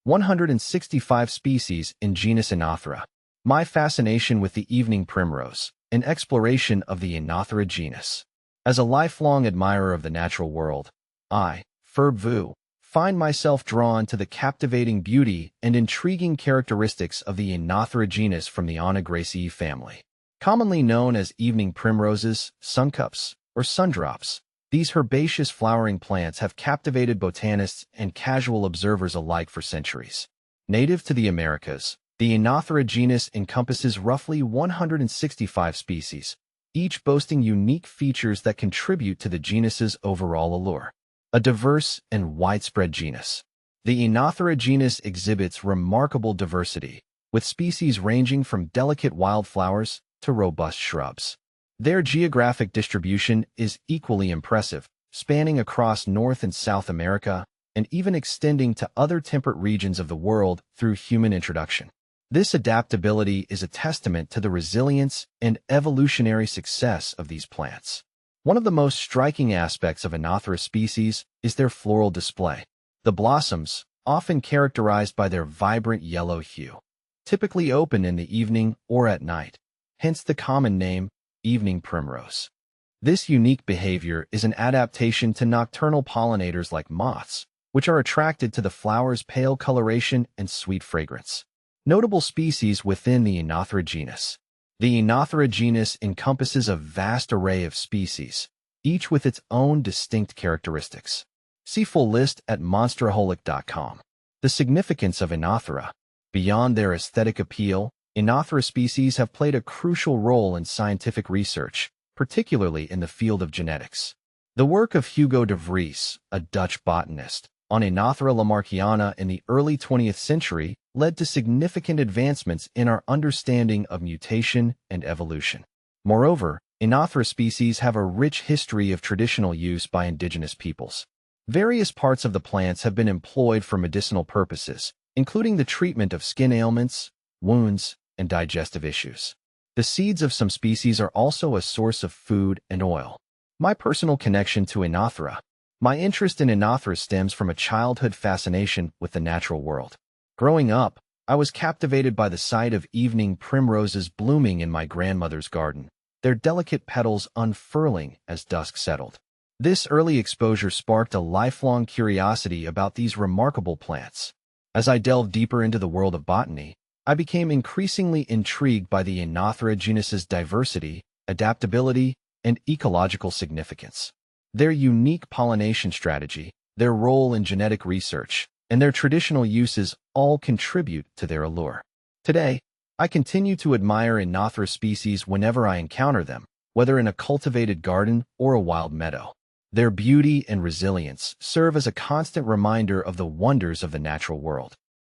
165 species in genus Oenothera. My fascination with the evening primrose, an exploration of the Oenothera genus. As a lifelong admirer of the natural world, I, Ferb Vu, find myself drawn to the captivating beauty and intriguing characteristics of the Oenothera genus from the Oenotheraceae family. Commonly known as evening primroses, suncups, or sundrops, these herbaceous flowering plants have captivated botanists and casual observers alike for centuries. Native to the Americas, the Oenothera genus encompasses roughly 165 species, each boasting unique features that contribute to the genus's overall allure. A diverse and widespread genus. The Oenothera genus exhibits remarkable diversity, with species ranging from delicate wildflowers to robust shrubs. Their geographic distribution is equally impressive, spanning across North and South America and even extending to other temperate regions of the world through human introduction. This adaptability is a testament to the resilience and evolutionary success of these plants. One of the most striking aspects of Oenothera species is their floral display. The blossoms, often characterized by their vibrant yellow hue, typically open in the evening or at night, hence the common name, evening primrose. This unique behavior is an adaptation to nocturnal pollinators like moths, which are attracted to the flower's pale coloration and sweet fragrance. Notable species within the Oenothera genus. The Oenothera genus encompasses a vast array of species, each with its own distinct characteristics. See full list at monsteraholic.com. The significance of Oenothera. Beyond their aesthetic appeal, Oenothera species have played a crucial role in scientific research, particularly in the field of genetics. The work of Hugo de Vries, a Dutch botanist, on Oenothera lamarckiana in the early 20th century led to significant advancements in our understanding of mutation and evolution. Moreover, Oenothera species have a rich history of traditional use by indigenous peoples. Various parts of the plants have been employed for medicinal purposes, including the treatment of skin ailments, wounds, and digestive issues. The seeds of some species are also a source of food and oil. My personal connection to Oenothera. My interest in Oenothera stems from a childhood fascination with the natural world. Growing up, I was captivated by the sight of evening primroses blooming in my grandmother's garden, their delicate petals unfurling as dusk settled. This early exposure sparked a lifelong curiosity about these remarkable plants. As I delved deeper into the world of botany, I became increasingly intrigued by the Oenothera genus's diversity, adaptability, and ecological significance. Their unique pollination strategy, their role in genetic research, and their traditional uses all contribute to their allure. Today, I continue to admire Oenothera species whenever I encounter them, whether in a cultivated garden or a wild meadow. Their beauty and resilience serve as a constant reminder of the wonders of the natural world.